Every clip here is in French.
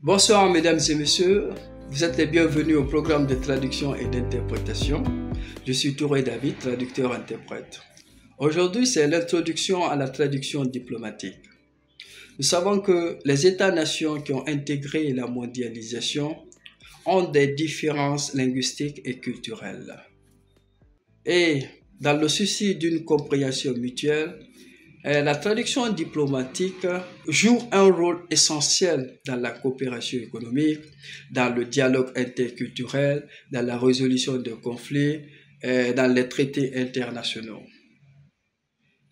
Bonsoir mesdames et messieurs, vous êtes les bienvenus au programme de traduction et d'interprétation. Je suis Touré David, traducteur-interprète. Aujourd'hui, c'est l'introduction à la traduction diplomatique. Nous savons que les États-nations qui ont intégré la mondialisation ont des différences linguistiques et culturelles. Et dans le souci d'une compréhension mutuelle, la traduction diplomatique joue un rôle essentiel dans la coopération économique, dans le dialogue interculturel, dans la résolution de conflits, dans les traités internationaux.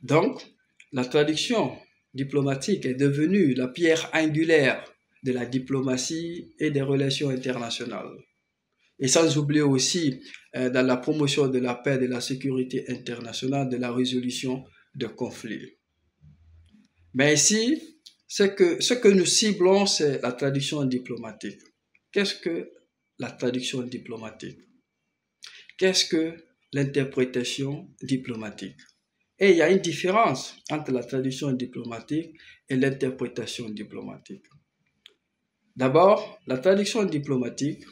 Donc, la traduction diplomatique est devenue la pierre angulaire de la diplomatie et des relations internationales. Et sans oublier aussi dans la promotion de la paix, de la sécurité internationale, de la résolution de conflits. Mais ici, ce que nous ciblons, c'est la traduction diplomatique. Qu'est-ce que la traduction diplomatique? Qu'est-ce que l'interprétation diplomatique? Et il y a une différence entre la traduction diplomatique et l'interprétation diplomatique. D'abord, la traduction diplomatique,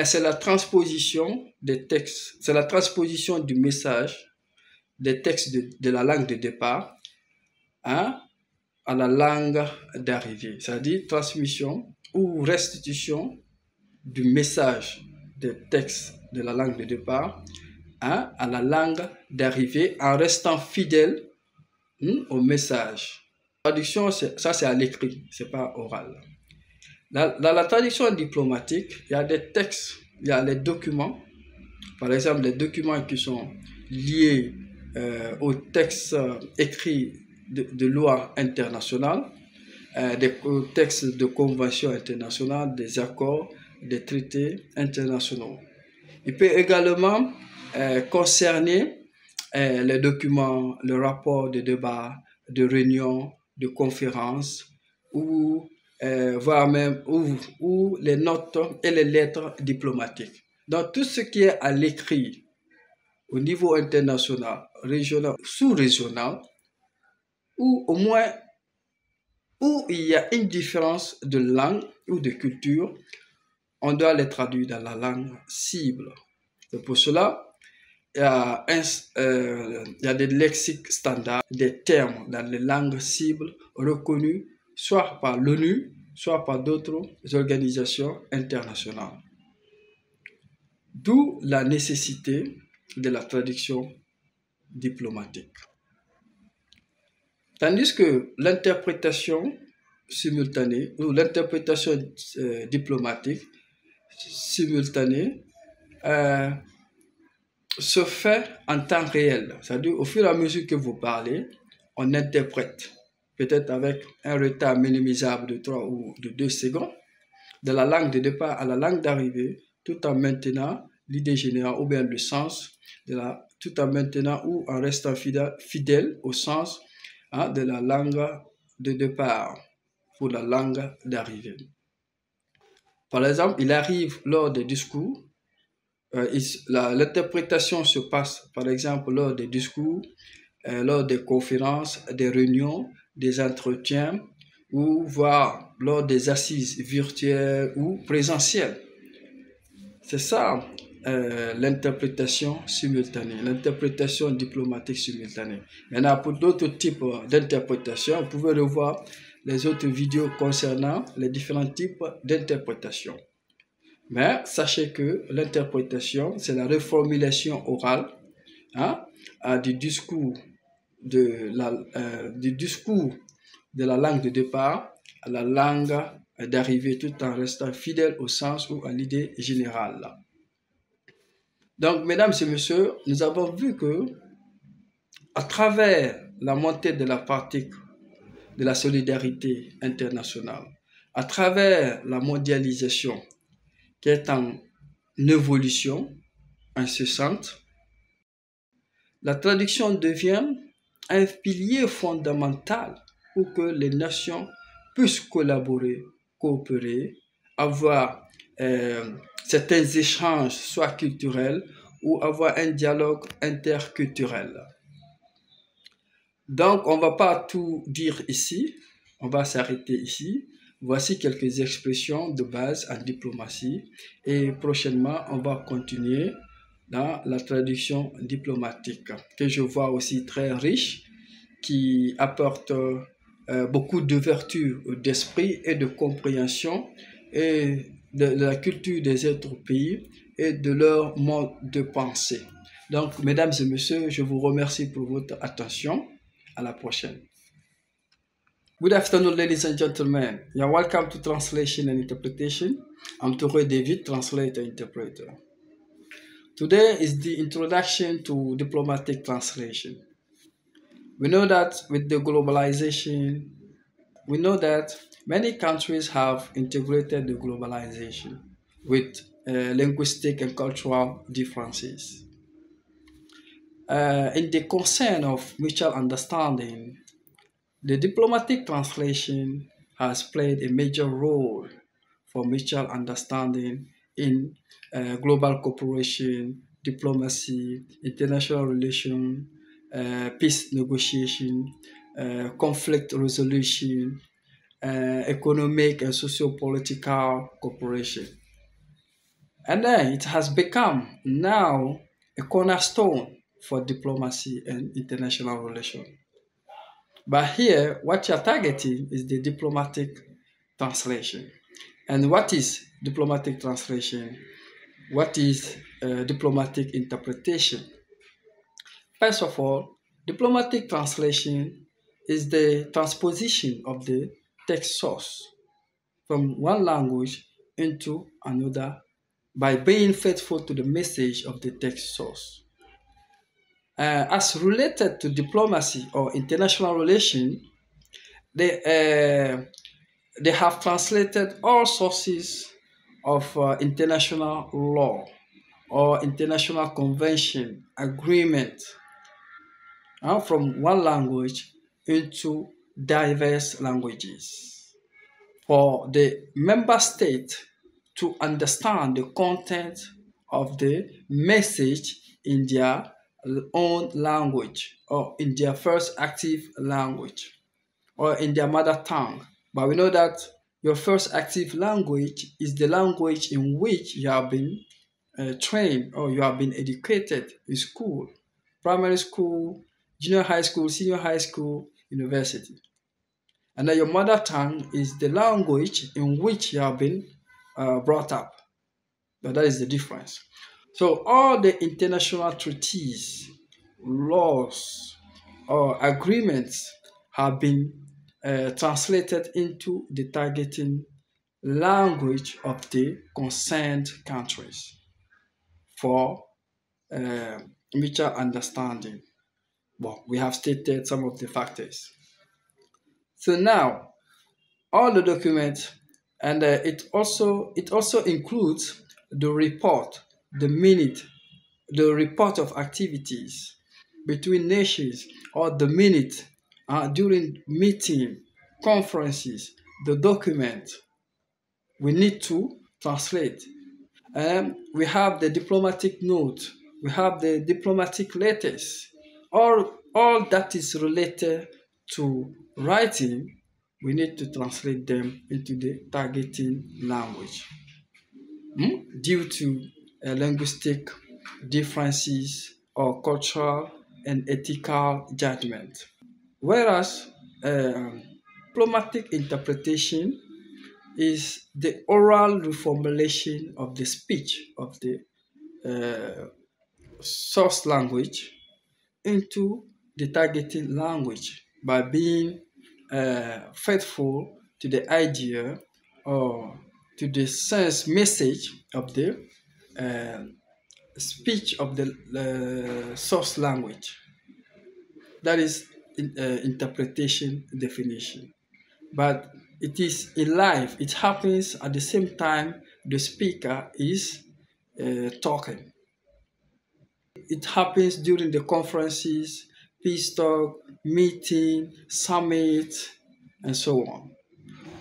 c'est la transposition des textes, c'est la transposition du message des textes de la langue de départ à la langue d'arrivée, c'est-à-dire transmission ou restitution du message des textes de la langue de départ à la langue d'arrivée en restant fidèle au message. La traduction, ça c'est à l'écrit, c'est pas oral. Dans la traduction diplomatique, il y a des textes, il y a les documents, par exemple les documents qui sont liés aux textes écrits de lois internationales, des textes de conventions internationales, des accords, des traités internationaux. Il peut également concerner les documents, le rapport de débat, de réunions, de conférences, ou voire même ou les notes et les lettres diplomatiques. Donc tout ce qui est à l'écrit au niveau international, régional, sous-régional, ou au moins où il y a une différence de langue ou de culture, on doit les traduire dans la langue cible. C'est pour cela il y a des lexiques standards, des termes dans les langues cibles reconnus soit par l'ONU, soit par d'autres organisations internationales. D'où la nécessité de la traduction diplomatique. Tandis que l'interprétation simultanée ou l'interprétation diplomatique simultanée se fait en temps réel. C'est-à-dire au fur et à mesure que vous parlez, on interprète, peut-être avec un retard minimisable de 3 ou de 2 secondes, de la langue de départ à la langue d'arrivée, tout en maintenant l'idée générale ou bien le sens, tout en maintenant ou en restant fidèle au sens de la langue de départ pour la langue d'arrivée. Par exemple, il arrive lors des discours, l'interprétation se passe par exemple lors des discours, lors des conférences, des réunions, des entretiens, ou voire lors des assises virtuelles ou présentielles. C'est ça l'interprétation simultanée, l'interprétation diplomatique simultanée. Maintenant, pour d'autres types d'interprétation, vous pouvez revoir les autres vidéos concernant les différents types d'interprétation. Mais sachez que l'interprétation, c'est la reformulation orale du discours de la langue de départ à la langue d'arrivée, tout en restant fidèle au sens ou à l'idée générale. Donc, mesdames et messieurs, nous avons vu que à travers la montée de la pratique de la solidarité internationale, à travers la mondialisation qui est en évolution incessante, la traduction devient un pilier fondamental pour que les nations puissent collaborer, coopérer, avoir certains échanges, soit culturels, ou avoir un dialogue interculturel. Donc, on ne va pas tout dire ici, on va s'arrêter ici, Voici quelques expressions de base en diplomatie et prochainement, on va continuer dans la traduction diplomatique que je vois aussi très riche, qui apporte beaucoup d'ouverture d'esprit et de compréhension et de la culture des autres pays et de leur mode de pensée. Donc, mesdames et messieurs, je vous remercie pour votre attention. À la prochaine. Good afternoon, ladies and gentlemen. You're welcome to Translation and Interpretation. I'm Toure David, translator interpreter. Today is the introduction to diplomatic translation. We know that with the globalization, we know that many countries have integrated the globalization with linguistic and cultural differences. In the concern of mutual understanding, the diplomatic translation has played a major role for mutual understanding in global cooperation, diplomacy, international relations, peace negotiation, conflict resolution, economic and socio-political cooperation. And then it has become now a cornerstone for diplomacy and international relations. But here, what you're targeting is the diplomatic translation. And what is diplomatic translation? What is diplomatic interpretation? First of all, diplomatic translation is the transposition of the text source from one language into another by being faithful to the message of the text source. As related to diplomacy or international relation, they have translated all sources of international law or international convention agreement from one language into diverse languages for the member state to understand the content of the message in their own language or in their first active language or in their mother tongue. But we know that your first active language is the language in which you have been trained or you have been educated in school, primary school, junior high school, senior high school, university. And then your mother tongue is the language in which you have been brought up. But that is the difference. So all the international treaties, laws, or agreements have been translated into the targeting language of the concerned countries for mutual understanding. Well, we have stated some of the factors. So now, all the documents, and it also includes the report, the minute, the report of activities between nations, or the minute during meeting, conferences, the document we need to translate. We have the diplomatic note, we have the diplomatic letters, all that is related to writing, we need to translate them into the targeting language due to linguistic differences or cultural and ethical judgment. Whereas diplomatic interpretation is the oral reformulation of the speech of the source language into the targeting language by being faithful to the idea or to the sense message of the speech of the source language. That is interpretation definition. But it is in life, it happens at the same time the speaker is talking. It happens during the conferences, peace talk, meeting, summit, and so on.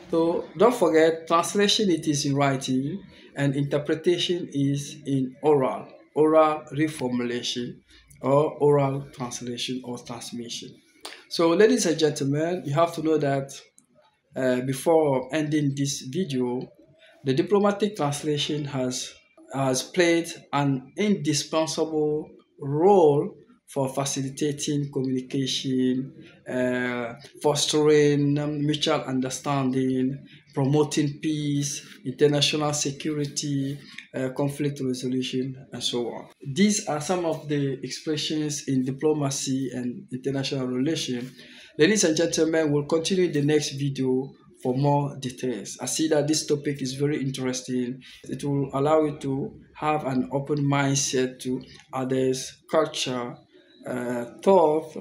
So don't forget, translation it is in writing and interpretation is in oral reformulation or oral translation or transmission. So ladies and gentlemen, you have to know that before ending this video, the diplomatic translation has played an indispensable role for facilitating communication, fostering mutual understanding, promoting peace, international security, conflict resolution, and so on. These are some of the expressions in diplomacy and international relations. Ladies and gentlemen, we'll continue in the next video for more details. I see that this topic is very interesting. It will allow you to have an open mindset to others' culture, thought,